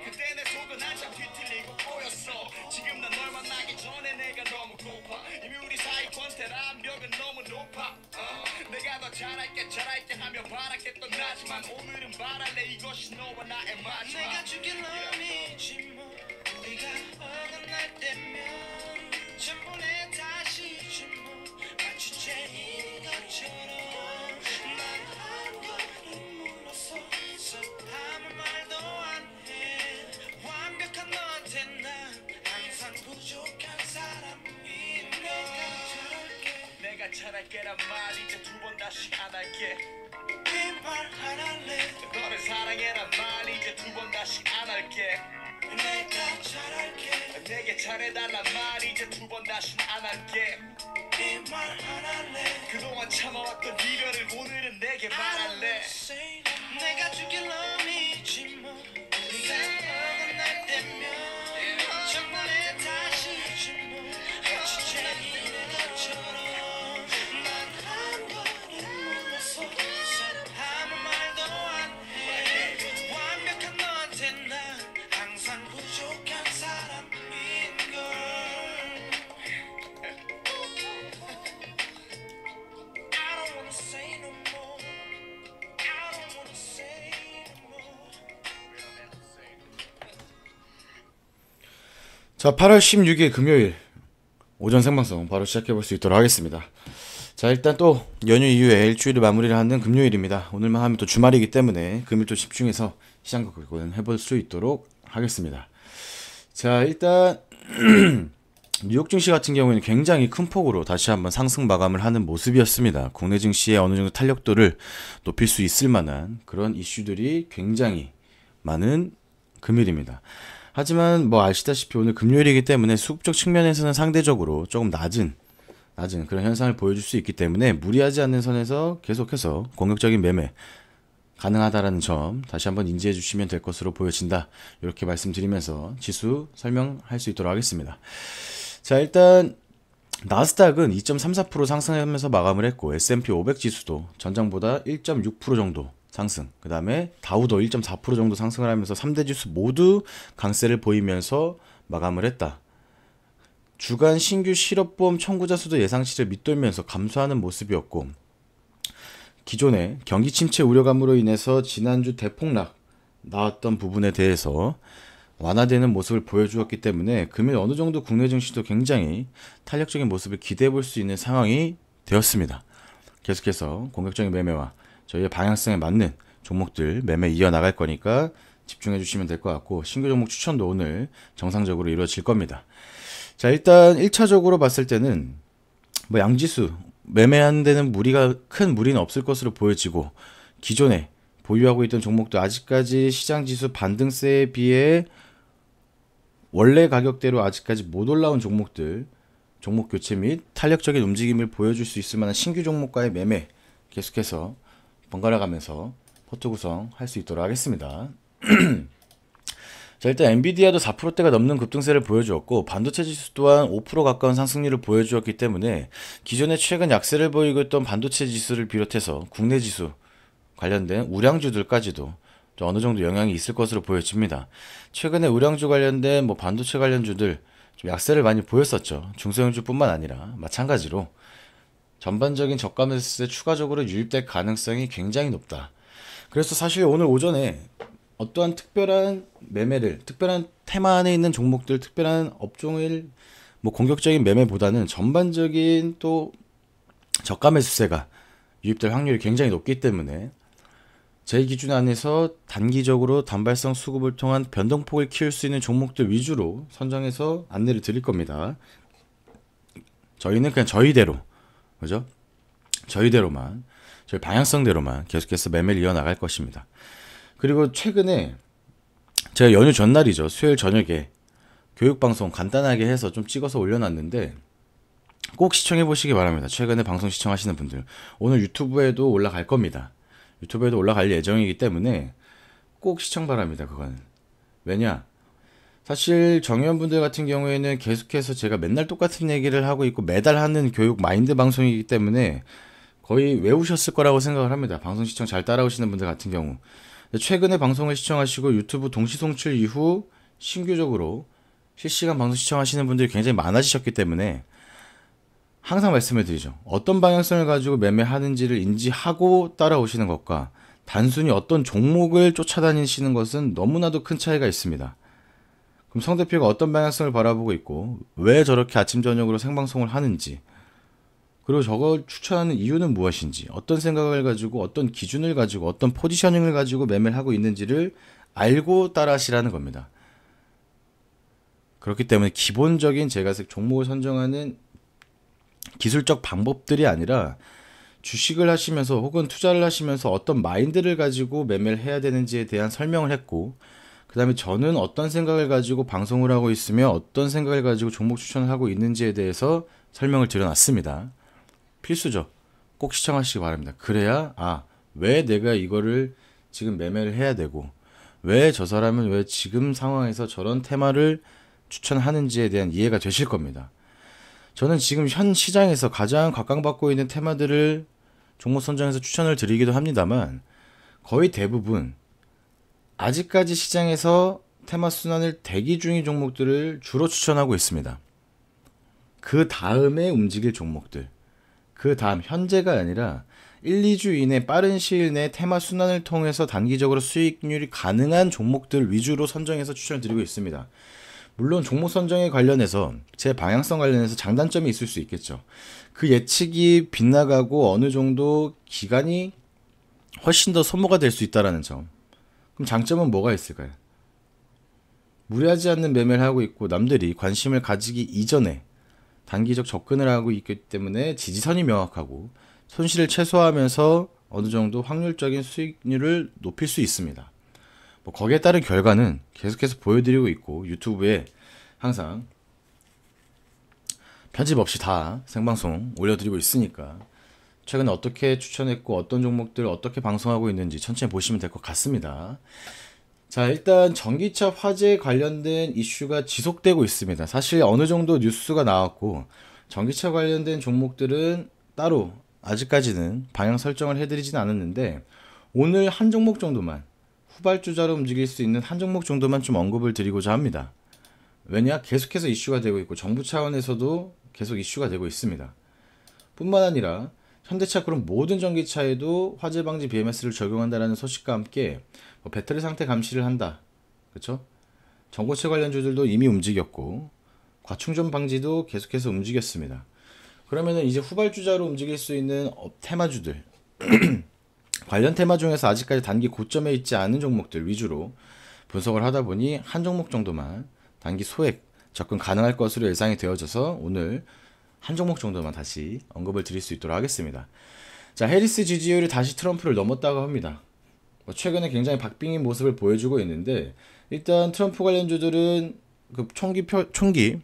그때 내 속은 한참 뒤틀리고 꼬였어. 지금 난 널 만나기 전에 내가 너무 고파. 이미 우리 사이 권태란 벽은 너무 높아. 내가 더 잘할게 하며 바랐겠던 나지만 오늘은 바랄래. 이것이 너와 나의 마지막. 내가 죽일 놈이지 뭐. 우리가 어긋날 때면 전부 내 탓이지 뭐. 마치 죄인 것처럼 난 한 걸음 물러서 아무 말도 안 해. 완벽한 너한테 난 항상 부족한 사람인 걸. 내가 잘할게란 말 이제 두 번 다시 안 할게. 이 말 안 할래. 너를 사랑해란 말 이제 두 번 다시 안 할게. 내가 잘할게. 내게 잘해달란 말 이제 두 번 다시 안 할게. 이 말 안 할래. 그동안 참아왔던 이별을 오늘은 내게 말할래. 내가 죽일 놈이지 뭐. 우리가 어긋날 때면 전부 내 탓이지 뭐. 마치 죄인의 것처럼 난 한 걸음 물러서 아무 말도 안 해. 완벽한 너한테 난 항상 부족한 사람인 걸. I don't wanna say no more. I don't wanna say no more. 자, 8월 16일 금요일 오전 생방송 바로 시작해볼 수 있도록 하겠습니다. 자, 일단 또 연휴 이후에 일주일을 마무리를 하는 금요일입니다. 오늘만 하면 또 주말이기 때문에 금일 또 집중해서 시장과 그건 해볼 수 있도록 하겠습니다. 자, 일단 뉴욕 증시 같은 경우에는 굉장히 큰 폭으로 다시 한번 상승 마감을 하는 모습이었습니다. 국내 증시의 어느 정도 탄력도를 높일 수 있을 만한 그런 이슈들이 굉장히 많은 금요일입니다. 하지만 뭐 아시다시피 오늘 금요일이기 때문에 수급적 측면에서는 상대적으로 조금 낮은 그런 현상을 보여줄 수 있기 때문에 무리하지 않는 선에서 계속해서 공격적인 매매 가능하다라는 점 다시 한번 인지해 주시면 될 것으로 보여진다. 이렇게 말씀드리면서 지수 설명할 수 있도록 하겠습니다. 자, 일단 나스닥은 2.34% 상승하면서 마감을 했고 S&P 500 지수도 전장보다 1.6% 정도 상승, 그 다음에 다우도 1.4% 정도 상승을 하면서 3대 지수 모두 강세를 보이면서 마감을 했다. 주간 신규 실업보험 청구자 수도 예상치를 밑돌면서 감소하는 모습이었고, 기존의 경기 침체 우려감으로 인해서 지난주 대폭락 나왔던 부분에 대해서 완화되는 모습을 보여주었기 때문에 금일 어느 정도 국내 증시도 굉장히 탄력적인 모습을 기대해 볼 수 있는 상황이 되었습니다. 계속해서 공격적인 매매와 저희의 방향성에 맞는 종목들 매매 이어나갈 거니까 집중해 주시면 될 것 같고, 신규 종목 추천도 오늘 정상적으로 이루어질 겁니다. 자, 일단 1차적으로 봤을 때는 뭐 양지수 매매하는 데는 큰 무리는 없을 것으로 보여지고, 기존에 보유하고 있던 종목도 아직까지 시장지수 반등세에 비해 원래 가격대로 아직까지 못 올라온 종목들, 종목 교체 및 탄력적인 움직임을 보여줄 수 있을 만한 신규 종목과의 매매 계속해서 번갈아 가면서 포트 구성할 수 있도록 하겠습니다. 자, 일단 엔비디아도 4%대가 넘는 급등세를 보여주었고, 반도체 지수 또한 5% 가까운 상승률을 보여주었기 때문에 기존에 최근 약세를 보이고 있던 반도체 지수를 비롯해서 국내 지수 관련된 우량주들까지도 좀 어느 정도 영향이 있을 것으로 보여집니다. 최근에 우량주 관련된 반도체 관련주들 좀 약세를 많이 보였었죠. 중소형주뿐만 아니라 마찬가지로 전반적인 저가 매수세 추가적으로 유입될 가능성이 굉장히 높다. 그래서 사실 오늘 오전에 어떠한 특별한 매매를, 특별한 테마 안에 있는 종목들, 특별한 업종을 공격적인 매매보다는 전반적인 또 저가 매수세가 유입될 확률이 굉장히 높기 때문에 제 기준 안에서 단기적으로 단발성 수급을 통한 변동폭을 키울 수 있는 종목들 위주로 선정해서 안내를 드릴 겁니다. 저희는 그냥 저희대로, 그죠? 저희대로만, 저희 방향성대로만 계속해서 매매를 이어나갈 것입니다. 그리고 최근에 제가 연휴 전날이죠. 수요일 저녁에 교육방송 간단하게 해서 좀 찍어서 올려놨는데 꼭 시청해 보시기 바랍니다. 최근에 방송 시청하시는 분들. 오늘 유튜브에도 올라갈 겁니다. 유튜브에도 올라갈 예정이기 때문에 꼭 시청 바랍니다. 그건. 왜냐? 사실 정의원분들 같은 경우에는 계속해서 제가 맨날 똑같은 얘기를 하고 있고 매달 하는 교육 마인드 방송이기 때문에 거의 외우셨을 거라고 생각을 합니다. 방송 시청 잘 따라오시는 분들 같은 경우. 최근에 방송을 시청하시고 유튜브 동시 송출 이후 신규적으로 실시간 방송 시청하시는 분들이 굉장히 많아지셨기 때문에 항상 말씀을 드리죠. 어떤 방향성을 가지고 매매하는지를 인지하고 따라오시는 것과 단순히 어떤 종목을 쫓아다니시는 것은 너무나도 큰 차이가 있습니다. 그럼 성 대표가 어떤 방향성을 바라보고 있고 왜 저렇게 아침 저녁으로 생방송을 하는지, 그리고 저걸 추천하는 이유는 무엇인지, 어떤 생각을 가지고 어떤 기준을 가지고 어떤 포지셔닝을 가지고 매매를 하고 있는지를 알고 따라하시라는 겁니다. 그렇기 때문에 기본적인 제가 종목을 선정하는 기술적 방법들이 아니라 주식을 하시면서 혹은 투자를 하시면서 어떤 마인드를 가지고 매매를 해야 되는지에 대한 설명을 했고, 그 다음에 저는 어떤 생각을 가지고 방송을 하고 있으며 어떤 생각을 가지고 종목 추천을 하고 있는지에 대해서 설명을 드려놨습니다. 필수죠. 꼭 시청하시기 바랍니다. 그래야 왜 내가 이거를 지금 매매를 해야 되고 왜 저 사람은 왜 지금 상황에서 저런 테마를 추천하는지에 대한 이해가 되실 겁니다. 저는 지금 현 시장에서 가장 각광받고 있는 테마들을 종목 선정해서 추천을 드리기도 합니다만, 거의 대부분 아직까지 시장에서 테마 순환을 대기 중인 종목들을 주로 추천하고 있습니다. 그 다음에 움직일 종목들, 그 다음 현재가 아니라 1, 2주 이내 빠른 시일 내에 테마 순환을 통해서 단기적으로 수익률이 가능한 종목들 위주로 선정해서 추천을 드리고 있습니다. 물론 종목 선정에 관련해서 제 방향성 관련해서 장단점이 있을 수 있겠죠. 그 예측이 빗나가고 어느 정도 기간이 훨씬 더 소모가 될 수 있다는 점. 그럼 장점은 뭐가 있을까요? 무리하지 않는 매매를 하고 있고 남들이 관심을 가지기 이전에 단기적 접근을 하고 있기 때문에 지지선이 명확하고 손실을 최소화하면서 어느 정도 확률적인 수익률을 높일 수 있습니다. 거기에 따른 결과는 계속해서 보여드리고 있고 유튜브에 항상 편집 없이 다 생방송 올려드리고 있으니까 최근에 어떻게 추천했고 어떤 종목들 어떻게 방송하고 있는지 천천히 보시면 될 것 같습니다. 자, 일단 전기차 화재 관련된 이슈가 지속되고 있습니다. 사실 어느 정도 뉴스가 나왔고 전기차 관련된 종목들은 따로 아직까지는 방향 설정을 해드리진 않았는데, 오늘 한 종목 정도만, 후발주자로 움직일 수 있는 한 종목 정도만 좀 언급을 드리고자 합니다. 왜냐? 계속해서 이슈가 되고 있고 정부 차원에서도 계속 이슈가 되고 있습니다. 뿐만 아니라 현대차 그룹 모든 전기차에도 화재 방지 BMS를 적용한다라는 소식과 함께 배터리 상태 감시를 한다. 그렇죠? 전고체 관련주들도 이미 움직였고 과충전 방지도 계속해서 움직였습니다. 그러면은 이제 후발주자로 움직일 수 있는 테마주들 관련 테마 중에서 아직까지 단기 고점에 있지 않은 종목들 위주로 분석을 하다 보니 한 종목 정도만 단기 소액 접근 가능할 것으로 예상이 되어져서 오늘 한 종목 정도만 다시 언급을 드릴 수 있도록 하겠습니다. 자, 해리스 지지율이 다시 트럼프를 넘었다고 합니다. 최근에 굉장히 박빙인 모습을 보여주고 있는데, 일단 트럼프 관련주들은 그 총기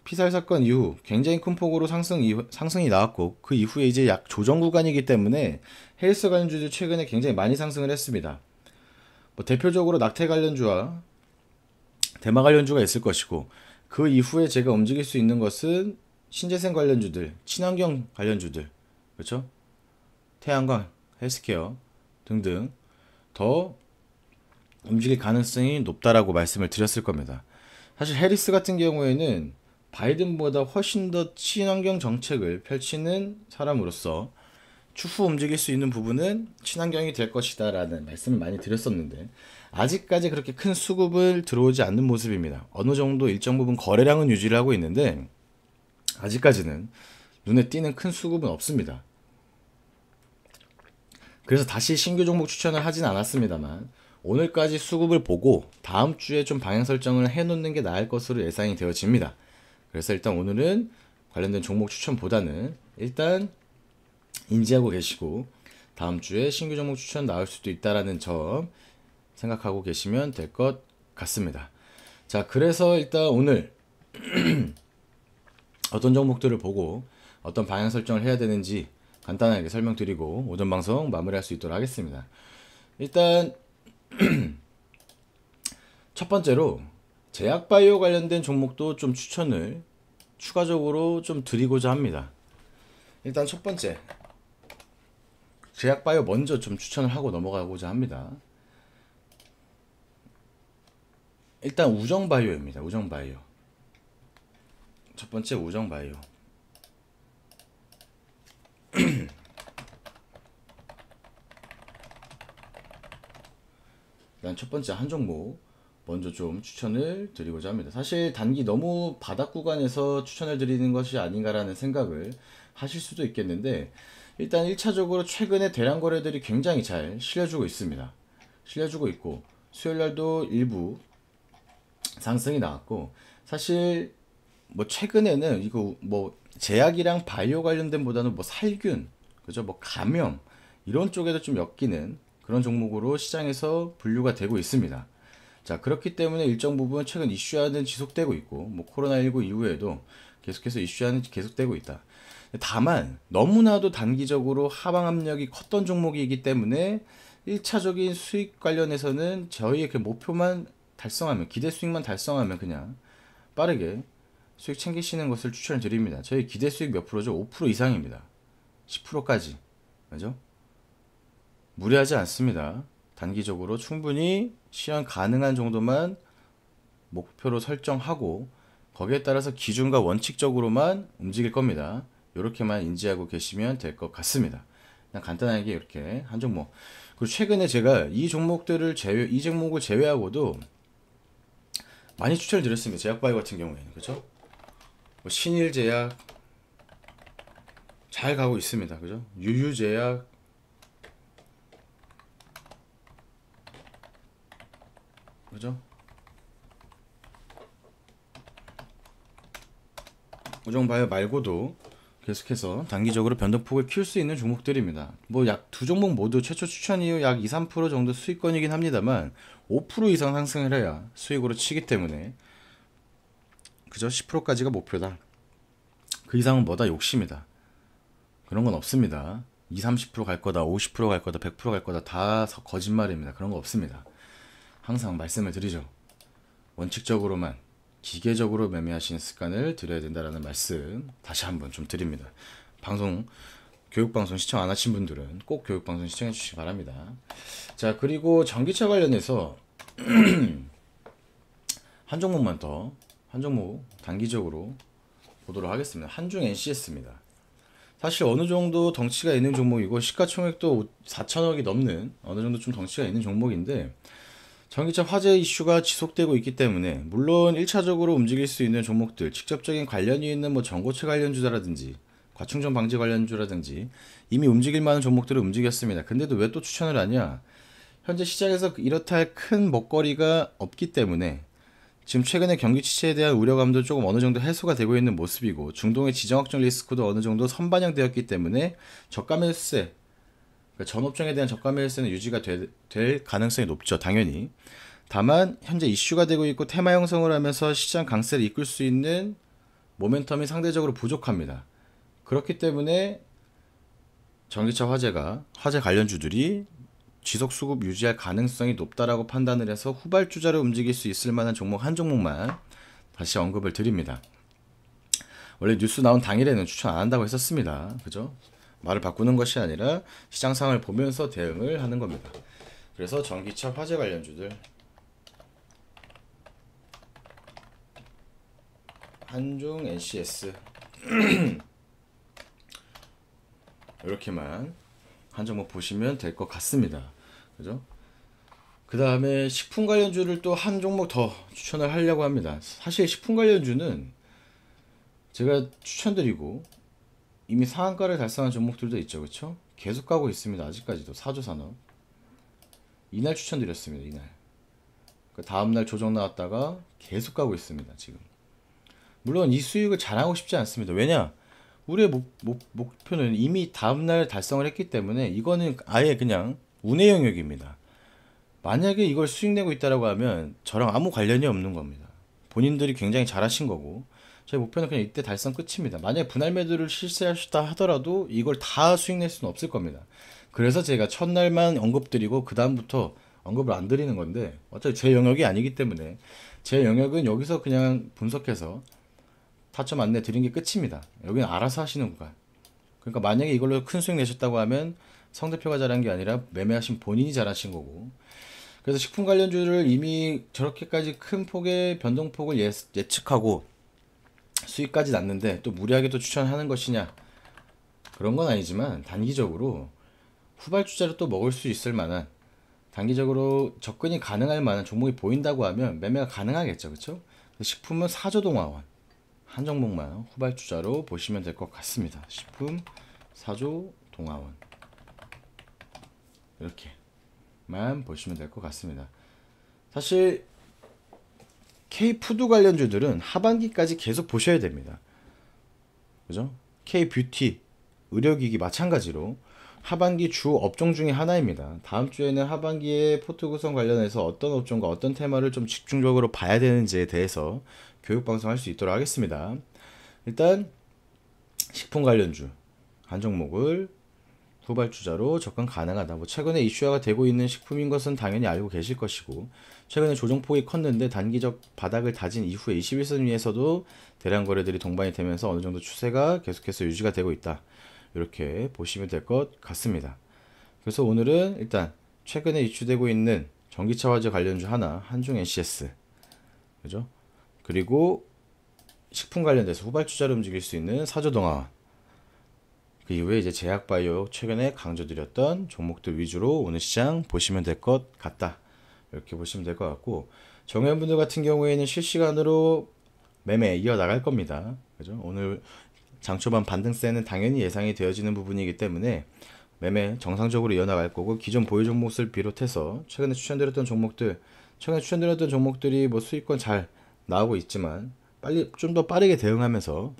피살 사건 이후 굉장히 큰 폭으로 상승이 나왔고, 그 이후에 이제 약 조정 구간이기 때문에 해리스 관련주들 최근에 굉장히 많이 상승을 했습니다. 대표적으로 낙태 관련주와 대마 관련주가 있을 것이고, 그 이후에 제가 움직일 수 있는 것은 신재생 관련주들, 친환경 관련주들, 그렇죠? 태양광, 헬스케어 등등 더 움직일 가능성이 높다라고 말씀을 드렸을 겁니다. 사실 해리스 같은 경우에는 바이든보다 훨씬 더 친환경 정책을 펼치는 사람으로서 추후 움직일 수 있는 부분은 친환경이 될 것이다 라는 말씀을 많이 드렸었는데, 아직까지 그렇게 큰 수급을 들어오지 않는 모습입니다. 어느 정도 일정 부분 거래량은 유지를 하고 있는데 아직까지는 눈에 띄는 큰 수급은 없습니다. 그래서 다시 신규 종목 추천을 하진 않았습니다만 오늘까지 수급을 보고 다음 주에 좀 방향 설정을 해놓는 게 나을 것으로 예상이 되어집니다. 그래서 일단 오늘은 관련된 종목 추천보다는 일단 인지하고 계시고 다음 주에 신규 종목 추천 나올 수도 있다라는 점 생각하고 계시면 될 것 같습니다. 자, 그래서 일단 오늘 어떤 종목들을 보고 어떤 방향 설정을 해야 되는지 간단하게 설명드리고 오전 방송 마무리할 수 있도록 하겠습니다. 일단 첫 번째로 제약바이오 관련된 종목도 좀 추천을 추가적으로 좀 드리고자 합니다. 일단 첫 번째 제약바이오 먼저 좀 추천을 하고 넘어가고자 합니다. 일단 우정바이오입니다. 우정바이오. 첫 번째 우정바이오. 일단 첫 번째 한 종목 먼저 좀 추천을 드리고자 합니다. 사실 단기 너무 바닥 구간에서 추천을 드리는 것이 아닌가라는 생각을 하실 수도 있겠는데, 일단 1차적으로 최근에 대량 거래들이 굉장히 잘 실려주고 있습니다. 실려주고 있고 수요일날도 일부 상승이 나왔고, 사실 뭐 최근에는 이거 뭐 제약이랑 바이오 관련된 보다는 뭐 살균, 그죠? 뭐 감염 이런 쪽에도 좀 엮이는 그런 종목으로 시장에서 분류가 되고 있습니다. 자, 그렇기 때문에 일정 부분 최근 이슈화는 지속되고 있고, 뭐 코로나19 이후에도 계속해서 이슈화는 계속되고 있다. 다만 너무나도 단기적으로 하방 압력이 컸던 종목이기 때문에 1차적인 수익 관련해서는 저희의 그 목표만 달성하면, 기대 수익만 달성하면 그냥 빠르게 수익 챙기시는 것을 추천드립니다. 저희 기대 수익 몇 프로죠? 5% 이상입니다. 10%까지. 그죠? 무리하지 않습니다. 단기적으로 충분히 실현 가능한 정도만 목표로 설정하고, 거기에 따라서 기준과 원칙적으로만 움직일 겁니다. 이렇게만 인지하고 계시면 될 것 같습니다. 그냥 간단하게 이렇게 한 종목. 그리고 최근에 제가 이 종목을 제외하고도 많이 추천을 드렸습니다. 제약바이오 같은 경우에는. 그죠? 뭐 신일제약 잘 가고 있습니다. 그죠? 유유제약, 그죠? 우정바이오 말고도 계속해서 단기적으로 변동폭을 키울 수 있는 종목들입니다. 뭐 약 두 종목 모두 최초 추천 이후 약 2, 3% 정도 수익권이긴 합니다만 5% 이상 상승을 해야 수익으로 치기 때문에, 그저 10%까지가 목표다. 그 이상은 뭐다? 욕심이다. 그런 건 없습니다. 2, 30% 갈 거다, 50% 갈 거다, 100% 갈 거다, 다 거짓말입니다. 그런 거 없습니다. 항상 말씀을 드리죠. 원칙적으로만, 기계적으로 매매하시는 습관을 들여야 된다는 말씀 다시 한번 좀 드립니다. 교육방송 시청 안 하신 분들은 꼭 교육방송 시청해 주시기 바랍니다. 자, 그리고 전기차 관련해서 한 종목 단기적으로 보도록 하겠습니다. 한중 NCS입니다. 사실 어느 정도 덩치가 있는 종목이고, 시가총액도 4천억이 넘는 어느 정도 좀 덩치가 있는 종목인데, 전기차 화재 이슈가 지속되고 있기 때문에, 물론 1차적으로 움직일 수 있는 종목들, 직접적인 관련이 있는 뭐 전고체 관련주라든지 과충전 방지 관련주라든지 이미 움직일 만한 종목들을 움직였습니다. 근데도 왜 또 추천을 하냐? 현재 시장에서 이렇다 할 큰 먹거리가 없기 때문에, 지금 최근에 경기 침체에 대한 우려감도 조금 어느 정도 해소가 되고 있는 모습이고, 중동의 지정 확정 리스크도 어느 정도 선반영되었기 때문에 저가 매수세, 그러니까 전 업종에 대한 저가 매수세는 유지가 될 가능성이 높죠. 당연히. 다만 현재 이슈가 되고 있고 테마 형성을 하면서 시장 강세를 이끌 수 있는 모멘텀이 상대적으로 부족합니다. 그렇기 때문에 전기차 화재 관련주들이 지속 수급 유지할 가능성이 높다라고 판단을 해서 후발주자로 움직일 수 있을 만한 종목 한 종목만 다시 언급을 드립니다. 원래 뉴스 나온 당일에는 추천 안 한다고 했었습니다. 그죠? 말을 바꾸는 것이 아니라 시장 상황을 보면서 대응을 하는 겁니다. 그래서 전기차 화재 관련주들 한중 NCS 이렇게만 한 종목 보시면 될 것 같습니다. 그죠? 그 다음에 식품 관련주를 또 한 종목 더 추천을 하려고 합니다. 사실 식품 관련주는 제가 추천드리고 이미 상한가를 달성한 종목들도 있죠. 그쵸? 계속 가고 있습니다. 아직까지도. 사조산업 이날 추천드렸습니다. 이날. 그 다음날 조정 나왔다가 계속 가고 있습니다. 지금. 물론 이 수익을 자랑하고 싶지 않습니다. 왜냐? 우리의 목표는 이미 다음날 달성을 했기 때문에 이거는 아예 그냥 운의 영역입니다. 만약에 이걸 수익 내고 있다라고 하면 저랑 아무 관련이 없는 겁니다. 본인들이 굉장히 잘하신 거고, 저희 목표는 그냥 이때 달성 끝입니다. 만약에 분할 매도를 실시하셨다 하더라도 이걸 다 수익 낼 수는 없을 겁니다. 그래서 제가 첫날만 언급드리고 그 다음부터 언급을 안 드리는 건데, 어차피 제 영역이 아니기 때문에 제 영역은 여기서 그냥 분석해서 타점 안내 드린 게 끝입니다. 여기는 알아서 하시는 구간. 그러니까 만약에 이걸로 큰 수익 내셨다고 하면 성 대표가 잘한 게 아니라 매매하신 본인이 잘하신 거고, 그래서 식품 관련주를 이미 저렇게까지 큰 폭의 변동폭을 예측하고 수익까지 났는데 또 무리하게 또 추천하는 것이냐, 그런 건 아니지만 단기적으로 후발주자로 또 먹을 수 있을 만한, 단기적으로 접근이 가능할 만한 종목이 보인다고 하면 매매가 가능하겠죠. 그쵸? 식품은 사조동화원 한 종목만 후발주자로 보시면 될 것 같습니다. 식품 사조동화원 이렇게만 보시면 될 것 같습니다. 사실 K푸드 관련주들은 하반기까지 계속 보셔야 됩니다. 그죠? K뷰티, 의료기기 마찬가지로 하반기 주 업종 중에 하나입니다. 다음 주에는 하반기에 포트 구성 관련해서 어떤 업종과 어떤 테마를 좀 집중적으로 봐야 되는지에 대해서 교육 방송할 수 있도록 하겠습니다. 일단 식품 관련주 한 종목을 후발주자로 접근 가능하다. 뭐 최근에 이슈화가 되고 있는 식품인 것은 당연히 알고 계실 것이고, 최근에 조정폭이 컸는데 단기적 바닥을 다진 이후에 21선 위에서도 대량 거래들이 동반이 되면서 어느 정도 추세가 계속해서 유지가 되고 있다. 이렇게 보시면 될 것 같습니다. 그래서 오늘은 일단 최근에 이슈되고 있는 전기차 화재 관련주 하나, 한중 NCS, 그죠? 그리고 식품 관련돼서 후발주자로 움직일 수 있는 사조동화원, 그 이후에 이제 제약바이오 최근에 강조드렸던 종목들 위주로 오늘 시장 보시면 될 것 같다. 이렇게 보시면 될 것 같고, 정회원분들 같은 경우에는 실시간으로 매매 이어나갈 겁니다. 그죠? 오늘 장초반 반등세는 당연히 예상이 되어지는 부분이기 때문에 매매 정상적으로 이어나갈 거고, 기존 보유 종목을 비롯해서 최근에 추천드렸던 종목들이 뭐 수익권 잘 나오고 있지만 좀 더 빠르게 대응하면서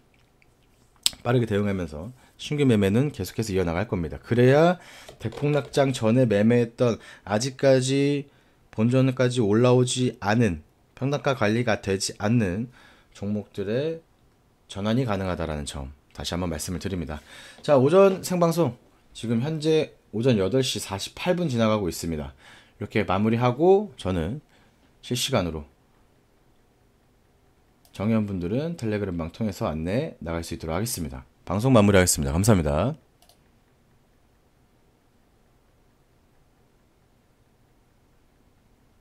신규 매매는 계속해서 이어나갈 겁니다. 그래야 대폭락장 전에 매매했던, 아직까지 본전까지 올라오지 않은, 평단가 관리가 되지 않는 종목들의 전환이 가능하다라는 점 다시 한번 말씀을 드립니다. 자, 오전 생방송 지금 현재 오전 8시 48분 지나가고 있습니다. 이렇게 마무리하고 저는 실시간으로, 정회원분들은 텔레그램방 통해서 안내 나갈 수 있도록 하겠습니다. 방송 마무리하겠습니다. 감사합니다.